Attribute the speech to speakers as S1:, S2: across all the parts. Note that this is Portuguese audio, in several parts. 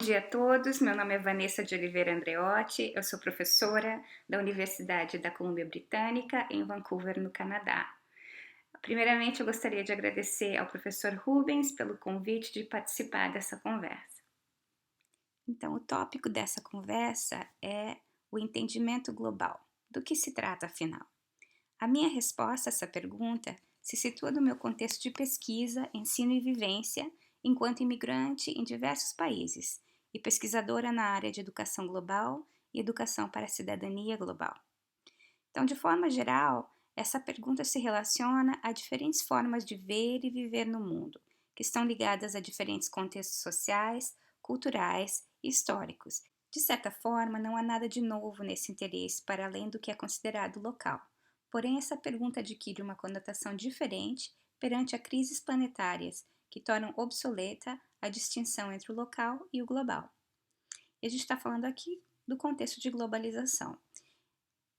S1: Bom dia a todos, meu nome é Vanessa de Oliveira Andreotti, eu sou professora da Universidade da Colômbia Britânica em Vancouver, no Canadá. Primeiramente, eu gostaria de agradecer ao professor Rubens pelo convite de participar dessa conversa. Então, o tópico dessa conversa é o entendimento global. Do que se trata, afinal? A minha resposta a essa pergunta se situa no meu contexto de pesquisa, ensino e vivência enquanto imigrante em diversos países e pesquisadora na área de educação global e educação para a cidadania global. Então, de forma geral, essa pergunta se relaciona a diferentes formas de ver e viver no mundo, que estão ligadas a diferentes contextos sociais, culturais e históricos. De certa forma, não há nada de novo nesse interesse para além do que é considerado local. Porém, essa pergunta adquire uma conotação diferente perante a crises planetárias que tornam obsoleta a distinção entre o local e o global. E a gente está falando aqui do contexto de globalização.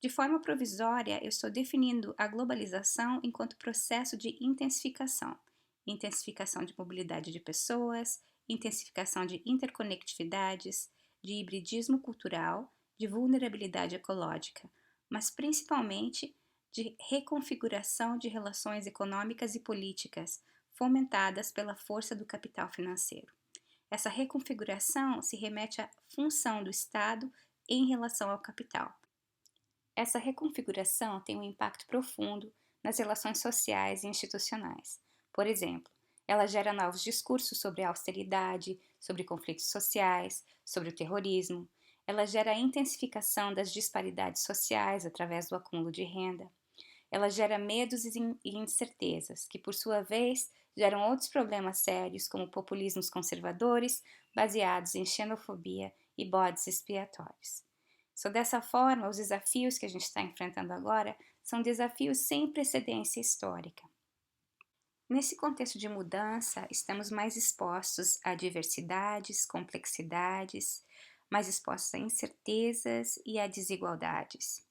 S1: De forma provisória, eu estou definindo a globalização enquanto processo de intensificação de mobilidade de pessoas, intensificação de interconectividades, de hibridismo cultural, de vulnerabilidade ecológica, mas principalmente de reconfiguração de relações econômicas e políticas fomentadas pela força do capital financeiro. Essa reconfiguração se remete à função do Estado em relação ao capital. Essa reconfiguração tem um impacto profundo nas relações sociais e institucionais. Por exemplo, ela gera novos discursos sobre a austeridade, sobre conflitos sociais, sobre o terrorismo. Ela gera a intensificação das disparidades sociais através do acúmulo de renda. Ela gera medos e incertezas, que por sua vez geram outros problemas sérios, como populismos conservadores, baseados em xenofobia e bodes expiatórios. Dessa forma, os desafios que a gente está enfrentando agora são desafios sem precedência histórica. Nesse contexto de mudança, estamos mais expostos a diversidades, complexidades, mais expostos a incertezas e a desigualdades.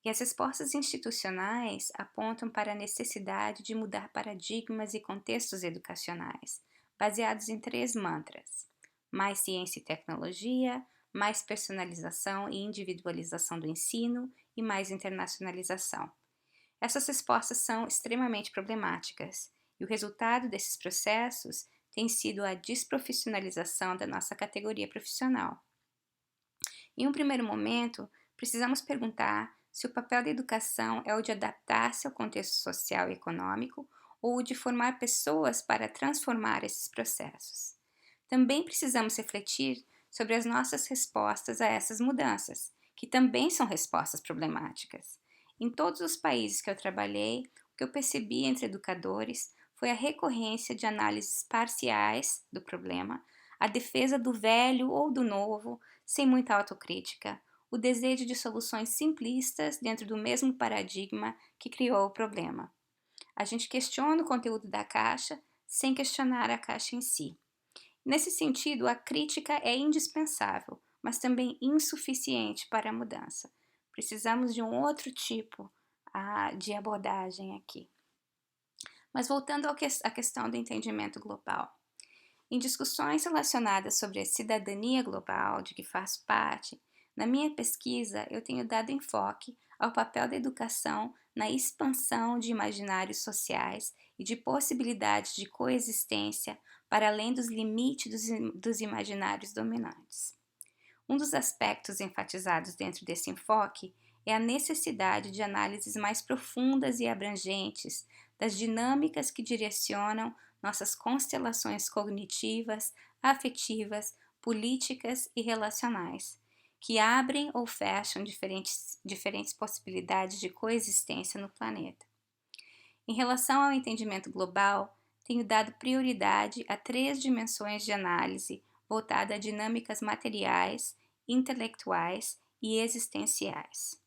S1: E as respostas institucionais apontam para a necessidade de mudar paradigmas e contextos educacionais, baseados em 3 mantras: mais ciência e tecnologia, mais personalização e individualização do ensino e mais internacionalização. Essas respostas são extremamente problemáticas e o resultado desses processos tem sido a desprofissionalização da nossa categoria profissional. Em um primeiro momento, precisamos perguntar se o papel da educação é o de adaptar-se ao contexto social e econômico ou o de formar pessoas para transformar esses processos. Também precisamos refletir sobre as nossas respostas a essas mudanças, que também são respostas problemáticas. Em todos os países que eu trabalhei, o que eu percebi entre educadores foi a recorrência de análises parciais do problema, a defesa do velho ou do novo, sem muita autocrítica, o desejo de soluções simplistas dentro do mesmo paradigma que criou o problema. A gente questiona o conteúdo da caixa sem questionar a caixa em si. Nesse sentido, a crítica é indispensável, mas também insuficiente para a mudança. Precisamos de um outro tipo de abordagem aqui. Mas voltando à questão do entendimento global. Em discussões relacionadas sobre a cidadania global, de que faço parte, na minha pesquisa eu tenho dado enfoque ao papel da educação na expansão de imaginários sociais e de possibilidades de coexistência para além dos limites dos imaginários dominantes. Um dos aspectos enfatizados dentro desse enfoque é a necessidade de análises mais profundas e abrangentes das dinâmicas que direcionam nossas constelações cognitivas, afetivas, políticas e relacionais, que abrem ou fecham diferentes possibilidades de coexistência no planeta. Em relação ao entendimento global, tenho dado prioridade a 3 dimensões de análise voltada a dinâmicas materiais, intelectuais e existenciais.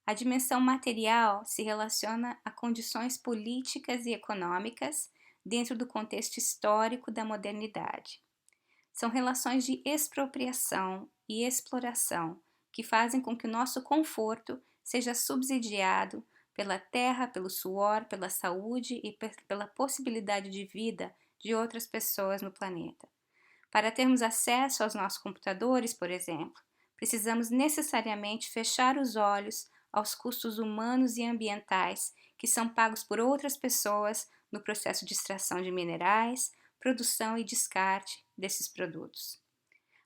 S1: A dimensão material se relaciona a condições políticas e econômicas dentro do contexto histórico da modernidade. São relações de expropriação e exploração que fazem com que o nosso conforto seja subsidiado pela terra, pelo suor, pela saúde e pela possibilidade de vida de outras pessoas no planeta. Para termos acesso aos nossos computadores, por exemplo, precisamos necessariamente fechar os olhos aos custos humanos e ambientais que são pagos por outras pessoas no processo de extração de minerais, produção e descarte desses produtos.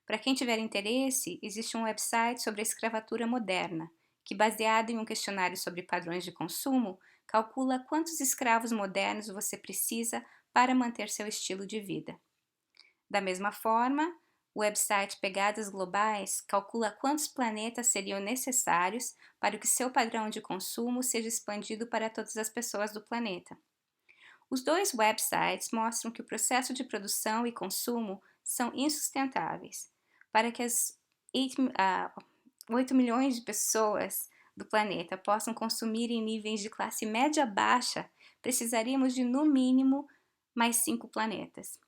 S1: Para quem tiver interesse, existe um website sobre a escravatura moderna, que, baseado em um questionário sobre padrões de consumo, calcula quantos escravos modernos você precisa para manter seu estilo de vida. Da mesma forma, o website Pegadas Globais calcula quantos planetas seriam necessários para que seu padrão de consumo seja expandido para todas as pessoas do planeta. Os dois websites mostram que o processo de produção e consumo são insustentáveis. Para que as 8 milhões de pessoas do planeta possam consumir em níveis de classe média baixa, precisaríamos de, no mínimo, mais 5 planetas.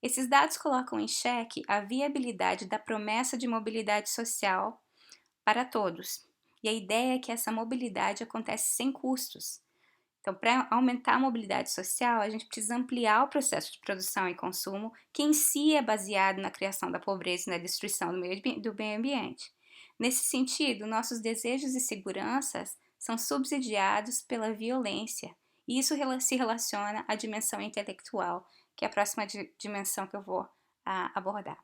S1: Esses dados colocam em xeque a viabilidade da promessa de mobilidade social para todos, e a ideia é que essa mobilidade acontece sem custos. Então, para aumentar a mobilidade social, a gente precisa ampliar o processo de produção e consumo, que em si é baseado na criação da pobreza e na destruição do meio ambiente. Nesse sentido, nossos desejos e seguranças são subsidiados pela violência, e isso se relaciona à dimensão intelectual, que é a próxima dimensão que eu vou abordar.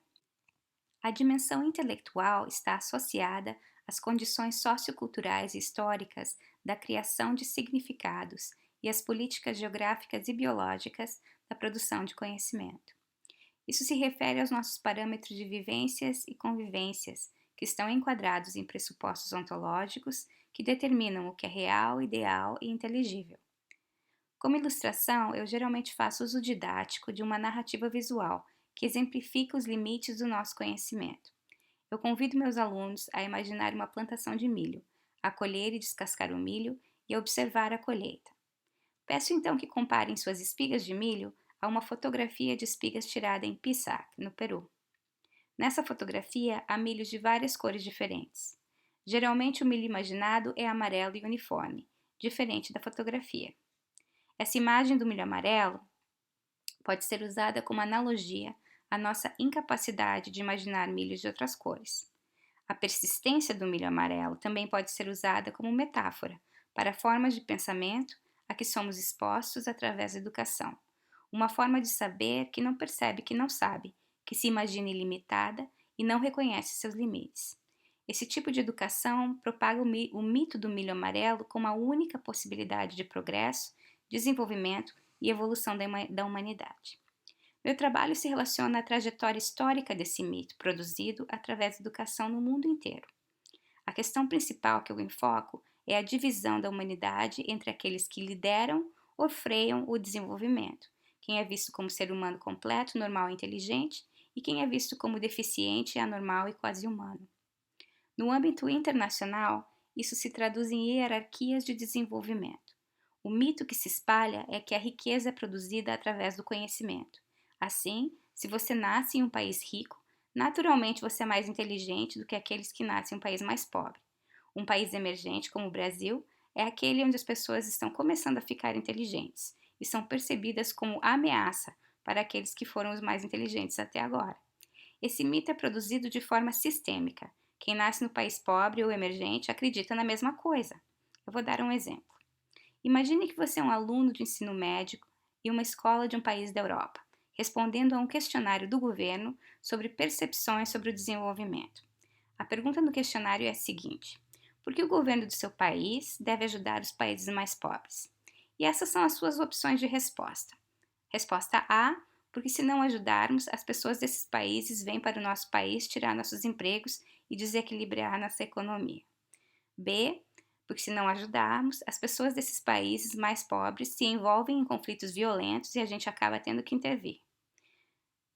S1: A dimensão intelectual está associada às condições socioculturais e históricas da criação de significados e às políticas geográficas e biológicas da produção de conhecimento. Isso se refere aos nossos parâmetros de vivências e convivências, que estão enquadrados em pressupostos ontológicos que determinam o que é real, ideal e inteligível. Como ilustração, eu geralmente faço uso didático de uma narrativa visual que exemplifica os limites do nosso conhecimento. Eu convido meus alunos a imaginar uma plantação de milho, a colher e descascar o milho e a observar a colheita. Peço então que comparem suas espigas de milho a uma fotografia de espigas tirada em Pisac, no Peru. Nessa fotografia há milhos de várias cores diferentes. Geralmente o milho imaginado é amarelo e uniforme, diferente da fotografia. Essa imagem do milho amarelo pode ser usada como analogia à nossa incapacidade de imaginar milhos de outras cores. A persistência do milho amarelo também pode ser usada como metáfora para formas de pensamento a que somos expostos através da educação. Uma forma de saber que não percebe que não sabe, que se imagina ilimitada e não reconhece seus limites. Esse tipo de educação propaga o mito do milho amarelo como a única possibilidade de progresso, desenvolvimento e evolução da humanidade. Meu trabalho se relaciona à trajetória histórica desse mito, produzido através da educação no mundo inteiro. A questão principal que eu enfoco é a divisão da humanidade entre aqueles que lideram ou freiam o desenvolvimento, quem é visto como ser humano completo, normal e inteligente, e quem é visto como deficiente, anormal e quase humano. No âmbito internacional, isso se traduz em hierarquias de desenvolvimento. O mito que se espalha é que a riqueza é produzida através do conhecimento. Assim, se você nasce em um país rico, naturalmente você é mais inteligente do que aqueles que nascem em um país mais pobre. Um país emergente, como o Brasil, é aquele onde as pessoas estão começando a ficar inteligentes e são percebidas como ameaça para aqueles que foram os mais inteligentes até agora. Esse mito é produzido de forma sistêmica. Quem nasce no país pobre ou emergente acredita na mesma coisa. Eu vou dar um exemplo. Imagine que você é um aluno de ensino médio em uma escola de um país da Europa, respondendo a um questionário do governo sobre percepções sobre o desenvolvimento. A pergunta no questionário é a seguinte: por que o governo do seu país deve ajudar os países mais pobres? E essas são as suas opções de resposta. Resposta A: porque se não ajudarmos, as pessoas desses países vêm para o nosso país tirar nossos empregos e desequilibrar nossa economia. B: porque se não ajudarmos, as pessoas desses países mais pobres se envolvem em conflitos violentos e a gente acaba tendo que intervir.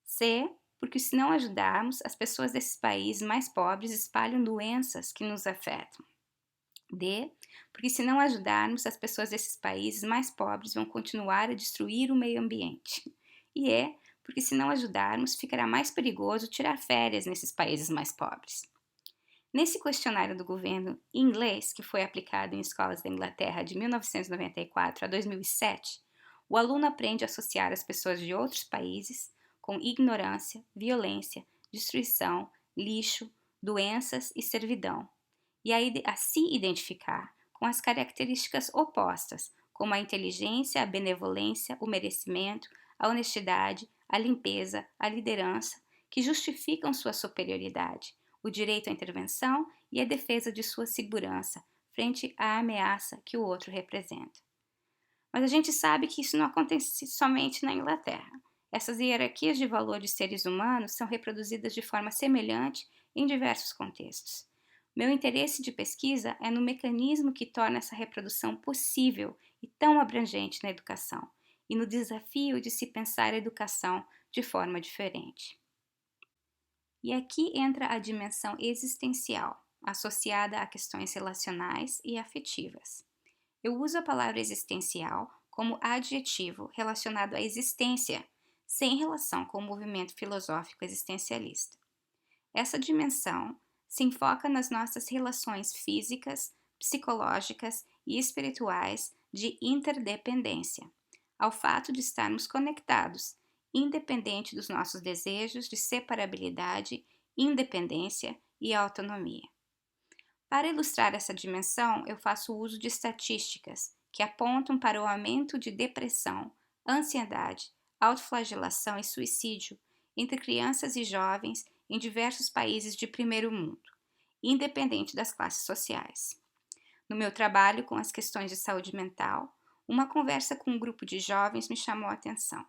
S1: C: porque se não ajudarmos, as pessoas desses países mais pobres espalham doenças que nos afetam. D: porque se não ajudarmos, as pessoas desses países mais pobres vão continuar a destruir o meio ambiente. E E: porque se não ajudarmos, ficará mais perigoso tirar férias nesses países mais pobres. Nesse questionário do governo inglês, que foi aplicado em escolas da Inglaterra de 1994 a 2007, o aluno aprende a associar as pessoas de outros países com ignorância, violência, destruição, lixo, doenças e servidão, e a se identificar com as características opostas, como a inteligência, a benevolência, o merecimento, a honestidade, a limpeza, a liderança, que justificam sua superioridade, o direito à intervenção e a defesa de sua segurança frente à ameaça que o outro representa. Mas a gente sabe que isso não acontece somente na Inglaterra. Essas hierarquias de valor de seres humanos são reproduzidas de forma semelhante em diversos contextos. Meu interesse de pesquisa é no mecanismo que torna essa reprodução possível e tão abrangente na educação, e no desafio de se pensar a educação de forma diferente. E aqui entra a dimensão existencial, associada a questões relacionais e afetivas. Eu uso a palavra existencial como adjetivo relacionado à existência, sem relação com o movimento filosófico existencialista. Essa dimensão se enfoca nas nossas relações físicas, psicológicas e espirituais de interdependência, ao fato de estarmos conectados, independente dos nossos desejos de separabilidade, independência e autonomia. Para ilustrar essa dimensão, eu faço uso de estatísticas que apontam para o aumento de depressão, ansiedade, autoflagelação e suicídio entre crianças e jovens em diversos países de primeiro mundo, independente das classes sociais. No meu trabalho com as questões de saúde mental, uma conversa com um grupo de jovens me chamou a atenção.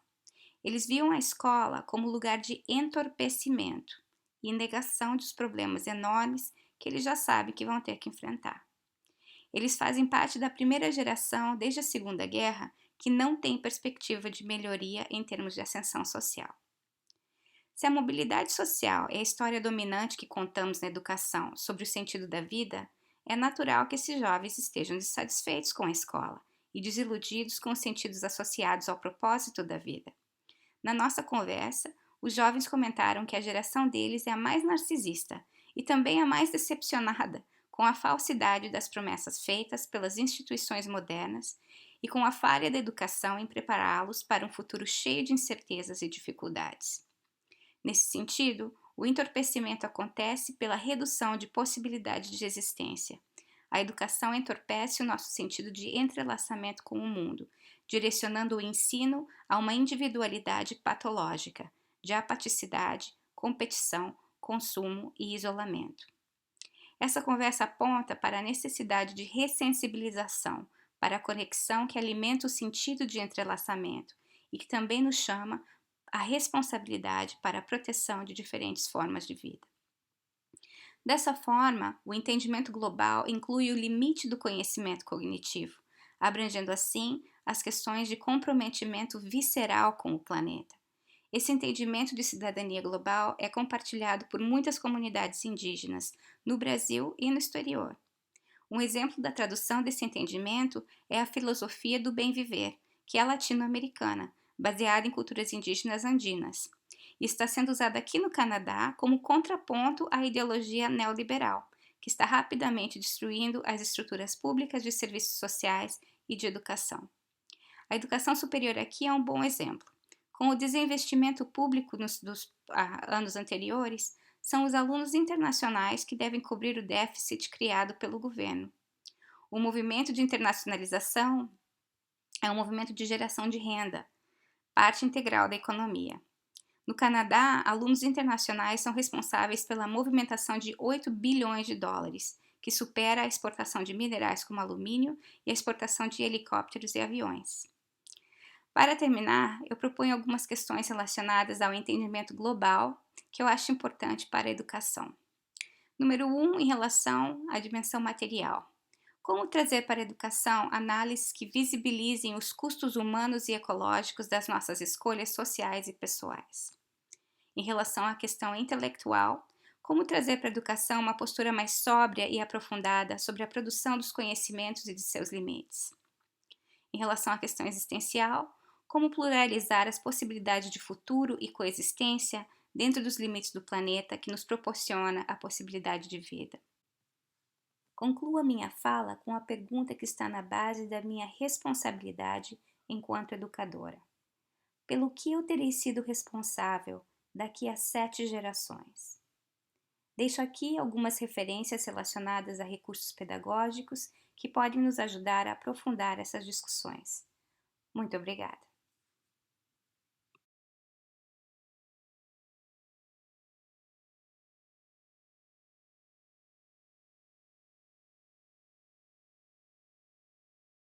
S1: Eles viam a escola como lugar de entorpecimento e negação dos problemas enormes que eles já sabem que vão ter que enfrentar. Eles fazem parte da primeira geração, desde a Segunda Guerra, que não tem perspectiva de melhoria em termos de ascensão social. Se a mobilidade social é a história dominante que contamos na educação sobre o sentido da vida, é natural que esses jovens estejam insatisfeitos com a escola e desiludidos com os sentidos associados ao propósito da vida. Na nossa conversa, os jovens comentaram que a geração deles é a mais narcisista e também a mais decepcionada com a falsidade das promessas feitas pelas instituições modernas e com a falha da educação em prepará-los para um futuro cheio de incertezas e dificuldades. Nesse sentido, o entorpecimento acontece pela redução de possibilidade de existência. A educação entorpece o nosso sentido de entrelaçamento com o mundo, direcionando o ensino a uma individualidade patológica, de apaticidade, competição, consumo e isolamento. Essa conversa aponta para a necessidade de ressensibilização, para a conexão que alimenta o sentido de entrelaçamento e que também nos chama a responsabilidade para a proteção de diferentes formas de vida. Dessa forma, o entendimento global inclui o limite do conhecimento cognitivo, abrangendo assim as questões de comprometimento visceral com o planeta. Esse entendimento de cidadania global é compartilhado por muitas comunidades indígenas no Brasil e no exterior. Um exemplo da tradução desse entendimento é a filosofia do bem viver, que é latino-americana, baseada em culturas indígenas andinas, e está sendo usada aqui no Canadá como contraponto à ideologia neoliberal, que está rapidamente destruindo as estruturas públicas de serviços sociais e de educação. A educação superior aqui é um bom exemplo. Com o desinvestimento público dos anos anteriores, são os alunos internacionais que devem cobrir o déficit criado pelo governo. O movimento de internacionalização é um movimento de geração de renda, parte integral da economia. No Canadá, alunos internacionais são responsáveis pela movimentação de 8 bilhões de dólares, que supera a exportação de minerais como alumínio e a exportação de helicópteros e aviões. Para terminar, eu proponho algumas questões relacionadas ao entendimento global que eu acho importante para a educação. Número 1, em relação à dimensão material. Como trazer para a educação análises que visibilizem os custos humanos e ecológicos das nossas escolhas sociais e pessoais? Em relação à questão intelectual, como trazer para a educação uma postura mais sóbria e aprofundada sobre a produção dos conhecimentos e de seus limites? Em relação à questão existencial, como pluralizar as possibilidades de futuro e coexistência dentro dos limites do planeta que nos proporciona a possibilidade de vida? Concluo a minha fala com a pergunta que está na base da minha responsabilidade enquanto educadora. pelo que eu terei sido responsável daqui a 7 gerações. Deixo aqui algumas referências relacionadas a recursos pedagógicos que podem nos ajudar a aprofundar essas discussões. Muito obrigada!